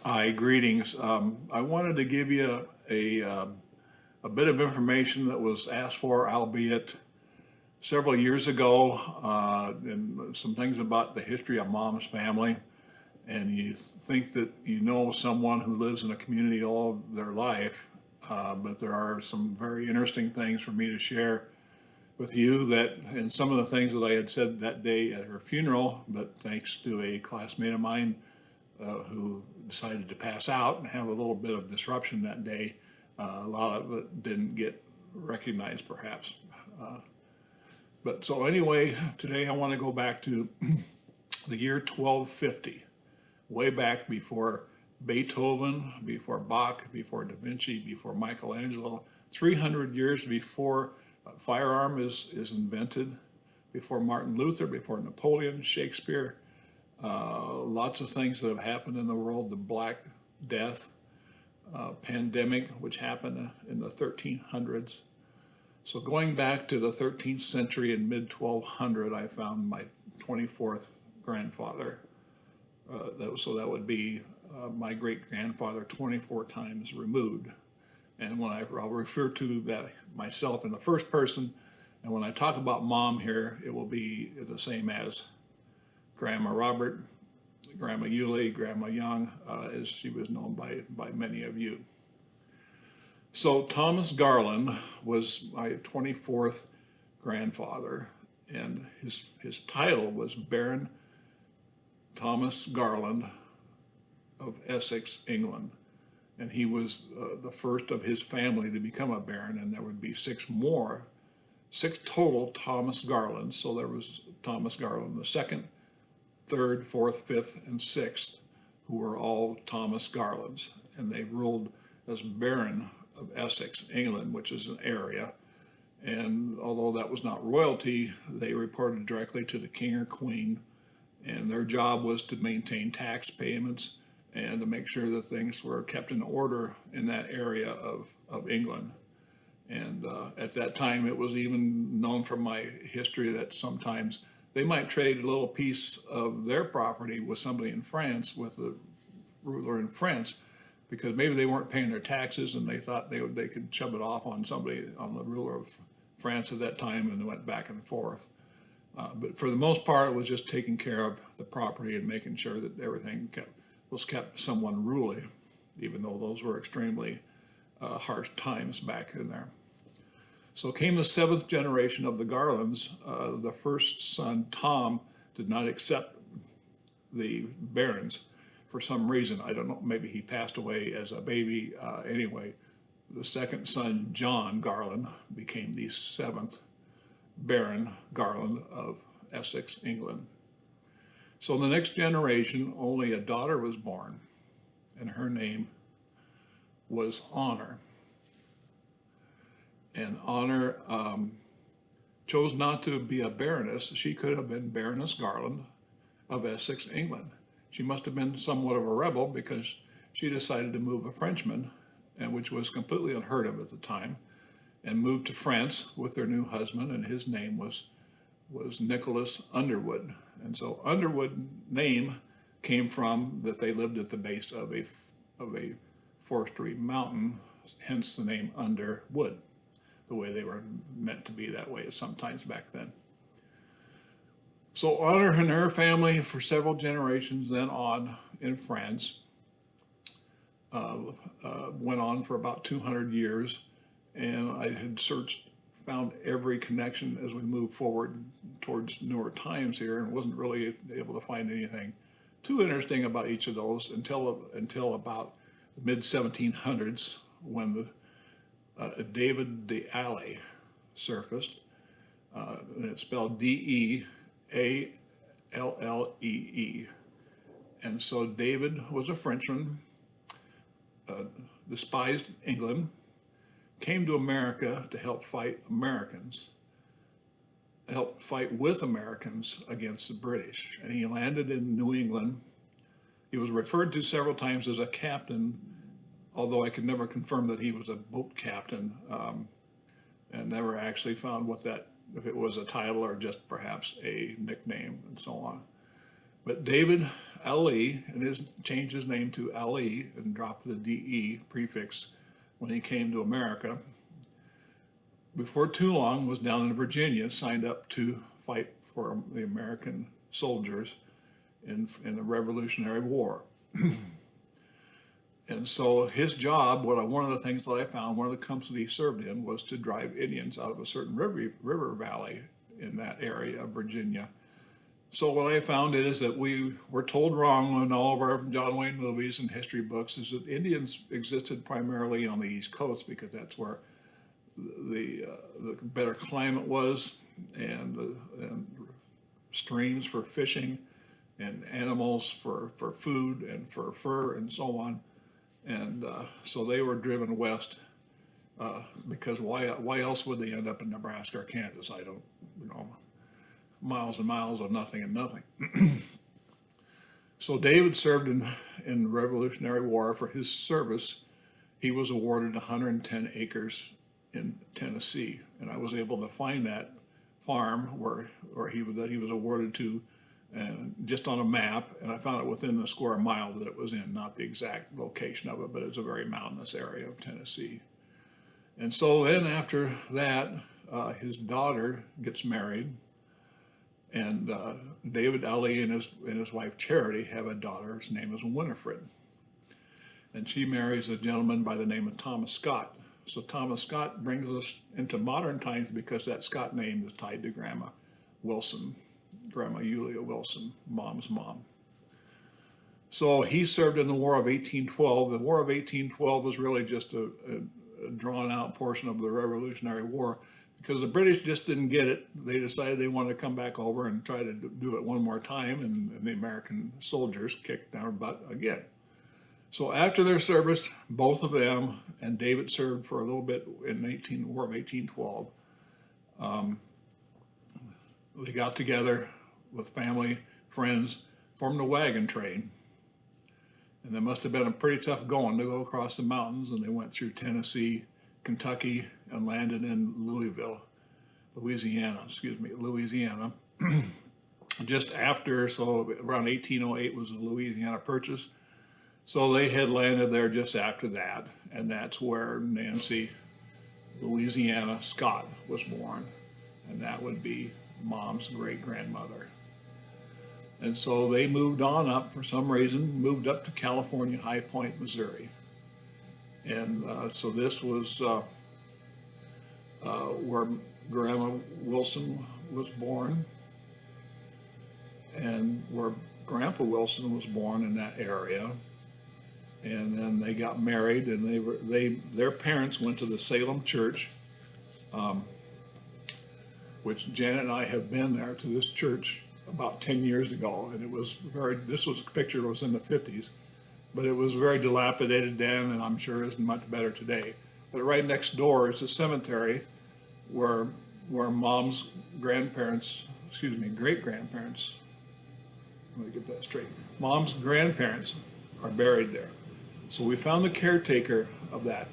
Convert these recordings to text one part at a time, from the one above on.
Hi, greetings. I wanted to give you a bit of information that was asked for, albeit several years ago, and some things about the history of Mom's family. And you think that you know someone who lives in a community all their life, but there are some very interesting things for me to share with you that, and some of the things that I had said that day at her funeral, but thanks to a classmate of mine who decided to pass out and have a little bit of disruption that day. A lot of it didn't get recognized, perhaps. But so anyway, today I want to go back to the year 1250, way back before Beethoven, before Bach, before Da Vinci, before Michelangelo, 300 years before a firearm is invented, before Martin Luther, before Napoleon, Shakespeare, lots of things that have happened in the world, the Black Death, pandemic, which happened in the 1300s. So going back to the 13th century in mid 1200, I found my 24th grandfather. So that would be my great grandfather 24 times removed. And I'll refer to that myself in the first person, and when I talk about mom here, it will be the same as Grandma Robert, Grandma Yulee, Grandma Young, as she was known by many of you. So Thomas Garland was my 24th grandfather, and his title was Baron Thomas Garland of Essex, England. And he was the first of his family to become a baron, and there would be six total Thomas Garlands. So there was Thomas Garland the second, third, fourth, fifth, and sixth, who were all Thomas Garlands, and they ruled as Baron of Essex, England, which is an area. And although that was not royalty, they reported directly to the king or queen, and their job was to maintain tax payments and to make sure that things were kept in order in that area of England. And at that time, it was even known from my history that sometimes they might trade a little piece of their property with somebody in France, with the ruler in France, because maybe they weren't paying their taxes and they thought they could shove it off on somebody, on the ruler of France at that time, and it went back and forth. But for the most part, it was just taking care of the property and making sure that everything was kept somewhat ruly, even though those were extremely harsh times back in there. So came the seventh generation of the Garlands. The first son, Tom, did not accept the barons for some reason. I don't know, maybe he passed away as a baby. Anyway, the second son, John Garland, became the seventh Baron Garland of Essex, England. So in the next generation, only a daughter was born, and her name was Honor. And Honor chose not to be a baroness. She could have been Baroness Garland of Essex, England. She must have been somewhat of a rebel because she decided to move a Frenchman, and which was completely unheard of at the time, and moved to France with her new husband, and his name was Nicholas Underwood. And so Underwood name came from that they lived at the base of a forestry mountain, hence the name Underwood, the way they were meant to be that way sometimes back then. So Honor and her family for several generations then on in France went on for about 200 years, and I had found every connection as we moved forward towards newer times here, and wasn't really able to find anything too interesting about each of those until about the mid 1700s, when David d'Allee surfaced, and it's spelled Deallee. And so David was a Frenchman, despised England, came to America to help fight with Americans against the British. And he landed in New England. He was referred to several times as a captain, although I could never confirm that he was a boat captain, and never actually found if it was a title or just perhaps a nickname and so on. But David LE, and changed his name to LE and dropped the DE prefix when he came to America. Before too long, was down in Virginia, signed up to fight for the American soldiers in the Revolutionary War. And so his job, one of the things that I found, one of the companies he served in, was to drive Indians out of a certain river valley in that area of Virginia. So what I found is that we were told wrong in all of our John Wayne movies and history books is that Indians existed primarily on the East Coast because that's where the better climate was, and streams for fishing, and animals for food and for fur and so on. And so they were driven west because why else would they end up in Nebraska or Kansas? I don't, miles and miles of nothing and nothing. So David served in the Revolutionary War. For his service, he was awarded 110 acres in Tennessee, and I was able to find that farm where he was awarded to, and just on a map, and I found it within the square mile that it was in, not the exact location of it, but it's a very mountainous area of Tennessee. And so then after that, his daughter gets married, and David LE and his wife Charity have a daughter. His name is Winifred, and she marries a gentleman by the name of Thomas Scott. So Thomas Scott brings us into modern times because that Scott name is tied to Grandma Wilson, Grandma Yulia Wilson, Mom's mom. So he served in the War of 1812. The War of 1812 was really just a drawn out portion of the Revolutionary War because the British just didn't get it. They decided they wanted to come back over and try to do it one more time, and the American soldiers kicked their butt again. So after their service, both of them, and David served for a little bit in the War of 1812, they got together with family, friends, formed a wagon train. And it must have been a pretty tough going to go across the mountains, and they went through Tennessee, Kentucky, and landed in Louisiana. Just after, so around 1808 was the Louisiana Purchase. So they had landed there just after that, and that's where Nancy Louisiana Scott was born, and that would be Mom's great-grandmother. And so they moved on up, for some reason, moved up to California, High Point, Missouri. And so this was where Grandma Wilson was born, and where Grandpa Wilson was born in that area. And then they got married, and their parents went to the Salem Church, which Janet and I have been there to this church about 10 years ago, and this picture was in the 50s, but it was very dilapidated then, and I'm sure isn't much better today. But right next door is a cemetery where Mom's great-grandparents, let me get that straight, Mom's grandparents are buried there. So we found the caretaker of that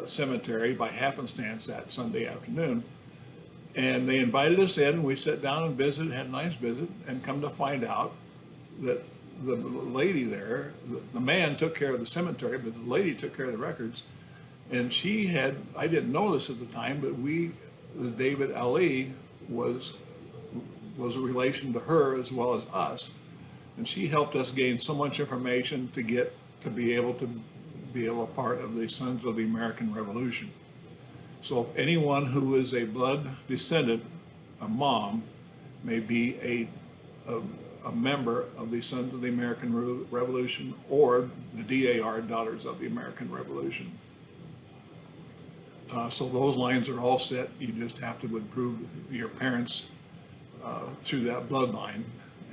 cemetery by happenstance that Sunday afternoon, and they invited us in. We sat down and visited, had a nice visit, and come to find out that the lady there, the man took care of the cemetery, but the lady took care of the records. And I didn't know this at the time, but David LE was a relation to her as well as us. And she helped us gain so much information to be able to be a part of the Sons of the American Revolution. So anyone who is a blood descendant, a mom, may be a member of the Sons of the American Revolution or the DAR, Daughters of the American Revolution. So those lines are all set. You just have to prove your parents through that bloodline,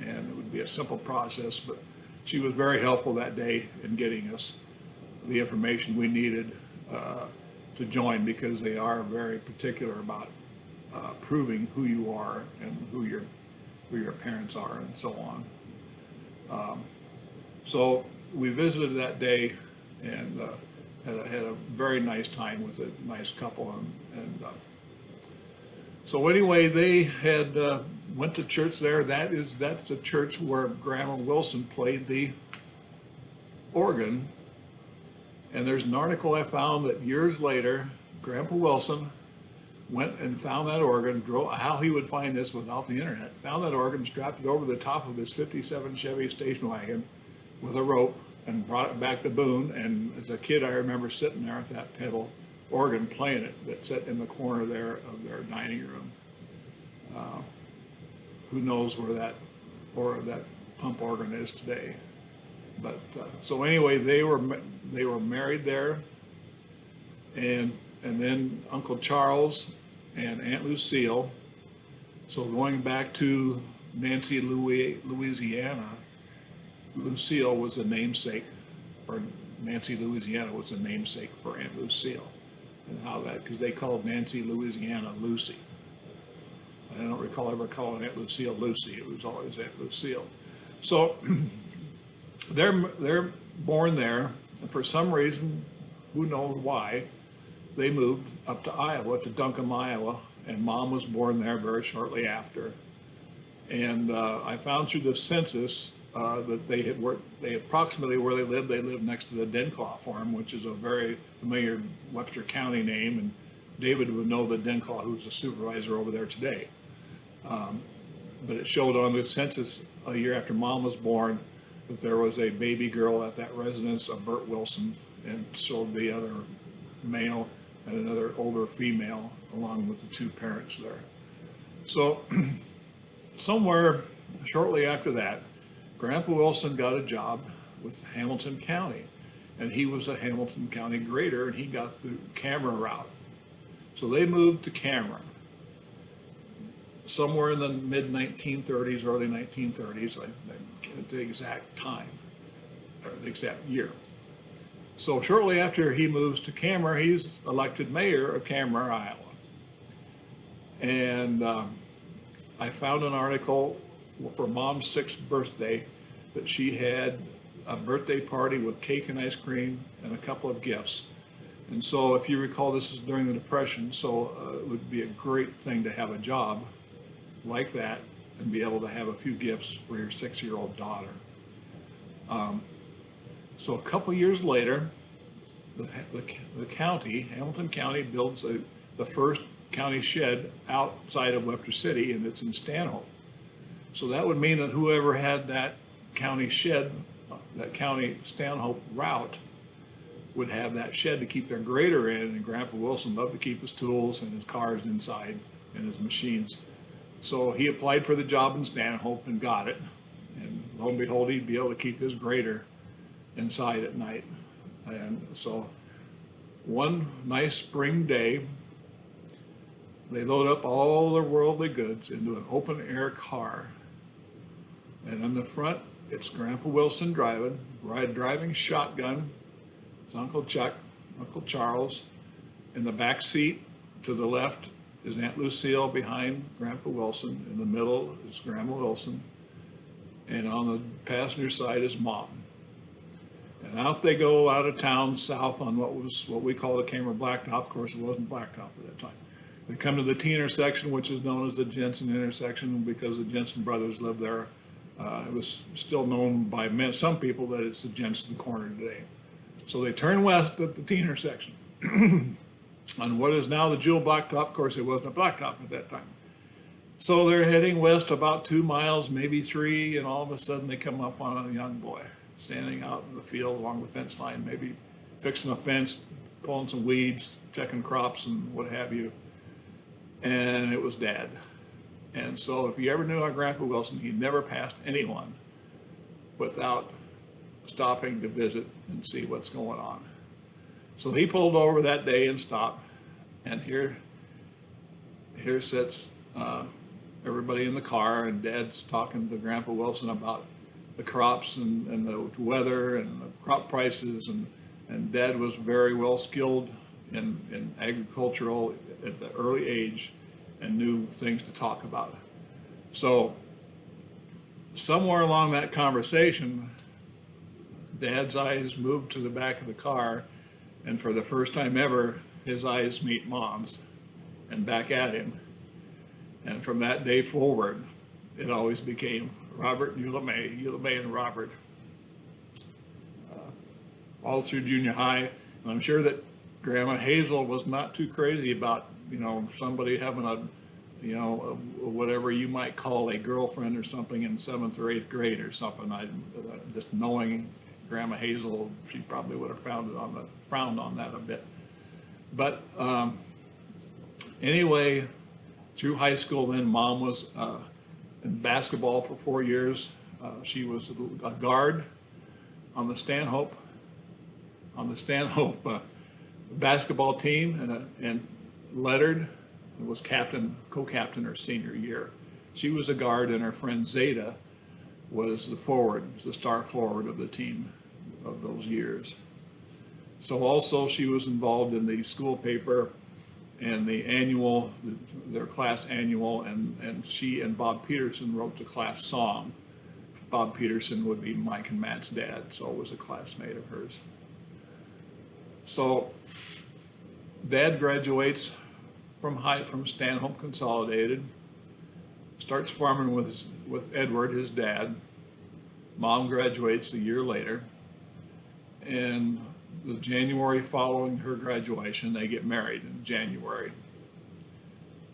and it would be a simple process, but she was very helpful that day in getting us the information we needed to join, because they are very particular about proving who you are and who your parents are and so on. So we visited that day and had a very nice time with a nice couple. So anyway, they had went to church there. That's a church where Grandma Wilson played the organ. And there's an article I found that years later, Grandpa Wilson went and found that organ, drove, how he would find this without the internet, found that organ, strapped it over the top of his 57 Chevy station wagon with a rope and brought it back to Boone. And as a kid, I remember sitting there at that pedal organ playing it that sat in the corner there of their dining room. Who knows where that pump organ is today? But so anyway, they were married there, and then Uncle Charles and Aunt Lucille. So going back to Nancy, Louisiana, Lucille was a namesake, or Nancy, Louisiana was a namesake for Aunt Lucille, and how that, because they called Nancy, Louisiana, Lucy. I don't recall ever calling Aunt Lucille Lucy. It was always Aunt Lucille. So they're born there, and for some reason, who knows why, they moved up to Iowa, to Duncan, Iowa, and Mom was born there very shortly after. And I found through the census that they approximately where they lived next to the Denclaw farm, which is a very familiar Webster County name, and David would know the Denclaw, who's the supervisor over there today. But it showed on the census a year after Mom was born that there was a baby girl at that residence of Bert Wilson, and so the other male and another older female along with the two parents there. So somewhere shortly after that, Grandpa Wilson got a job with Hamilton County, and he was a Hamilton County grader, and he got the Cameron route. So they moved to Cameron somewhere in the mid-1930s, early 1930s, the exact time, or the exact year. So shortly after he moves to Cameron, he's elected mayor of Cameron, Iowa. And I found an article for Mom's 6th birthday that she had a birthday party with cake and ice cream and a couple of gifts. And so if you recall, this is during the Depression, so it would be a great thing to have a job like that and be able to have a few gifts for your 6-year-old daughter. So a couple years later, the county, Hamilton County, builds the first county shed outside of Webster City, and it's in Stanhope. So that would mean that whoever had that county shed, that county Stanhope route, would have that shed to keep their grader in, and Grandpa Wilson loved to keep his tools and his cars inside and his machines. So he applied for the job in Stanhope and got it. And lo and behold, he'd be able to keep his grader inside at night. And so one nice spring day, they load up all their worldly goods into an open air car. And in the front, it's Grandpa Wilson driving shotgun. It's Uncle Chuck, Uncle Charles. In the back seat to the left is Aunt Lucille behind Grandpa Wilson. In the middle is Grandma Wilson. And on the passenger side is Mom. And out they go out of town south on what we call the Cameron Blacktop. Of course, it wasn't blacktop at that time. They come to the T intersection, which is known as the Jensen intersection because the Jensen brothers lived there. It was still known by some people that it's the Jensen corner today. So they turn west at the T intersection on what is now the Jewel Blacktop. Of course, it wasn't a blacktop at that time. So they're heading west about 2 miles, maybe 3, and all of a sudden they come up on a young boy standing out in the field along the fence line, maybe fixing a fence, pulling some weeds, checking crops and what have you. And it was Dad. And so if you ever knew our Grandpa Wilson, he never passed anyone without stopping to visit and see what's going on. So he pulled over that day and stopped, and here sits everybody in the car, and Dad's talking to Grandpa Wilson about the crops and the weather and the crop prices, and Dad was very well skilled in agricultural at the early age and knew things to talk about. So somewhere along that conversation, Dad's eyes moved to the back of the car, and for the first time ever, his eyes meet Mom's and back at him. And from that day forward, it always became Robert and Eula May and Robert, all through junior high. And I'm sure that Grandma Hazel was not too crazy about, somebody having whatever you might call a girlfriend or something in 7th or 8th grade or something. Just knowing Grandma Hazel, she probably would have frowned on that a bit. But anyway, through high school, then Mom was in basketball for 4 years. She was a guard on the Stanhope basketball team, and lettered. Was co-captain her senior year. She was a guard, and her friend Zeta was the star forward of the team of those years. So also she was involved in the school paper and their class annual, and she and Bob Peterson wrote the class song. Bob Peterson would be Mike and Matt's dad, so it was a classmate of hers. So Dad graduates from Stanhope Consolidated, starts farming with Edward, his dad. Mom graduates a year later, and the January following her graduation, they get married in January.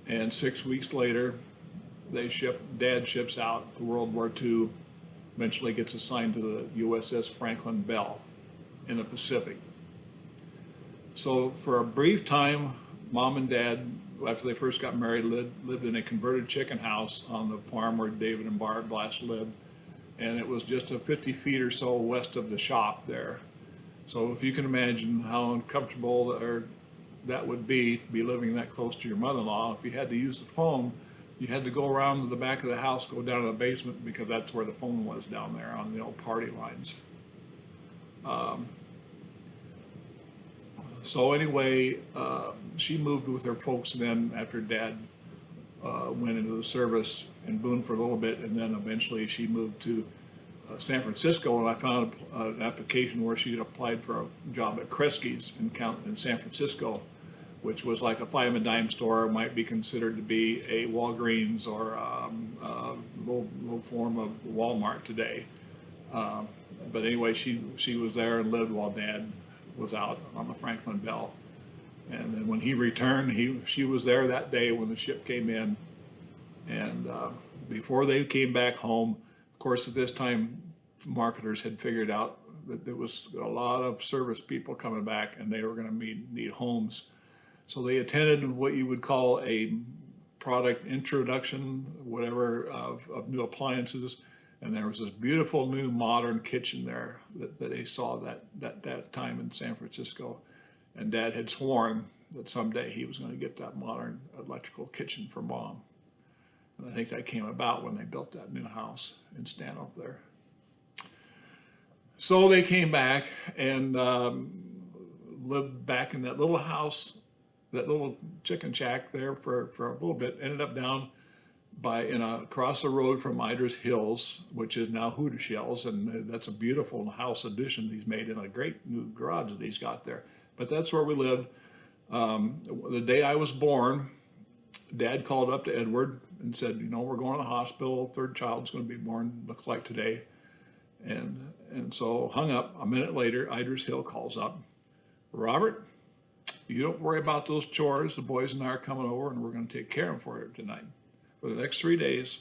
And 6 weeks later, Dad ships out to World War II, eventually gets assigned to the USS Franklin Bell in the Pacific. So for a brief time, Mom and Dad, after they first got married, lived in a converted chicken house on the farm where David and Barb last lived. And it was just 50 feet or so west of the shop there. So if you can imagine how uncomfortable that would be to be living that close to your mother-in-law. If you had to use the phone, you had to go around to the back of the house, go down to the basement, because that's where the phone was down there on the old party lines. So anyway, she moved with her folks then after Dad went into the service in Boone for a little bit, and then eventually she moved to San Francisco, and I found an application where she had applied for a job at Kresge's in San Francisco, which was like a five and dime store, might be considered to be a Walgreens or a low form of Walmart today. But anyway, she was there and lived while Dad was out on the Franklin Bell. And then when he returned, she was there that day when the ship came in. And before they came back home, of course, at this time, marketers had figured out that there was a lot of service people coming back, and they were going to need homes. So they attended what you would call a product introduction, whatever, of new appliances. And there was this beautiful new modern kitchen there that they saw that time in San Francisco. And Dad had sworn that someday he was going to get that modern electrical kitchen for Mom. And I think that came about when they built that new house in Stanhope there. So they came back and lived back in that little house, that little chicken shack there for a little bit. Ended up down across the road from Iders Hills, which is now Hooter Shells, and that's a beautiful house addition he's made in a great new garage that he's got there. But that's where we lived. The day I was born, Dad called up to Edward and said, we're going to the hospital, third child's going to be born, looks like today. And so hung up. A minute later, Iders Hill calls up, Robert, you don't worry about those chores. The boys and I are coming over, and we're going to take care of them for you tonight for the next 3 days.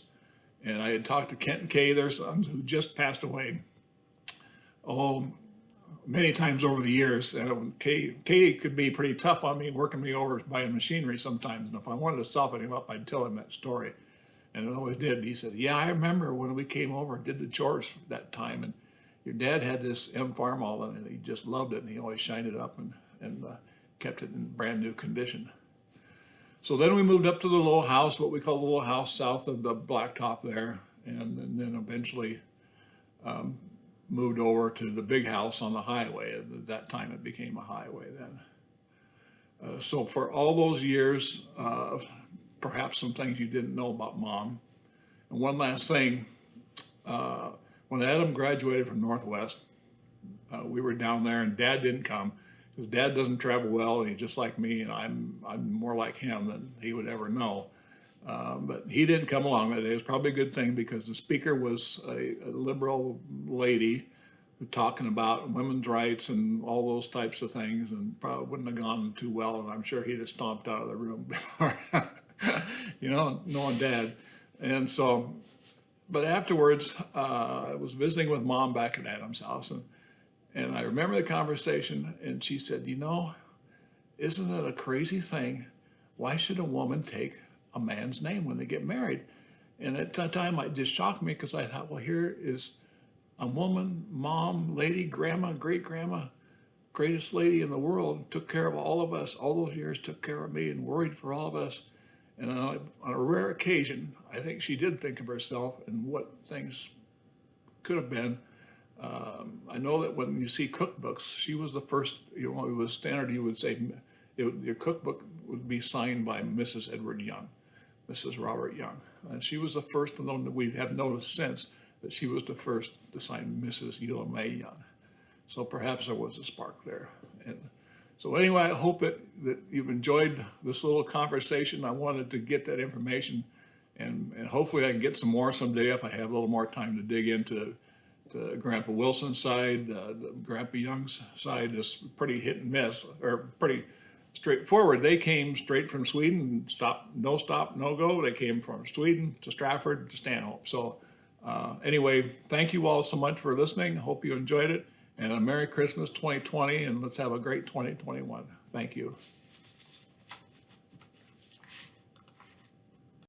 And I had talked to Kent and Kay, their sons, who just passed away, many times over the years. Kay could be pretty tough on me, working me over by machinery sometimes. And if I wanted to soften him up, I'd tell him that story. And it always did. He said, yeah, I remember when we came over and did the chores that time. And your dad had this M Farmall, and he just loved it. And he always shined it up and kept it in brand new condition. So then we moved up to the little house, what we call the little house south of the blacktop there. And then eventually moved over to the big house on the highway. At that time, it became a highway then. So for all those years, perhaps some things you didn't know about Mom. And one last thing, when Adam graduated from Northwest, we were down there, and Dad didn't come because Dad doesn't travel well, and he's just like me, and I'm more like him than he would ever know. But he didn't come along that day. It was probably a good thing because the speaker was a liberal lady talking about women's rights and all those types of things, and probably wouldn't have gone too well. And I'm sure he'd have stomped out of the room before, knowing Dad. And so, but afterwards, I was visiting with Mom back at Adam's house, and I remember the conversation, and she said, isn't it a crazy thing? Why should a woman take a man's name when they get married? And at that time, it just shocked me because I thought, well, here is a woman, mom, lady, grandma, great grandma, greatest lady in the world, took care of all of us all those years, took care of me and worried for all of us. And on a rare occasion, I think she did think of herself and what things could have been. I know that when you see cookbooks, she was the first, it was standard, you would say, your cookbook would be signed by Mrs. Edward Young, Mrs. Robert Young. And she was the first one that we have noticed since that she was the first to sign Mrs. Eula May Young. So perhaps there was a spark there. And so anyway, I hope that you've enjoyed this little conversation. I wanted to get that information, and hopefully I can get some more someday if I have a little more time to dig into the Grandpa Wilson's side. The Grandpa Young's side is pretty hit and miss, or pretty straightforward. They came straight from Sweden, no stop, no go. They came from Sweden to Stratford to Stanhope. So anyway, thank you all so much for listening. Hope you enjoyed it. And a Merry Christmas 2020, and let's have a great 2021. Thank you.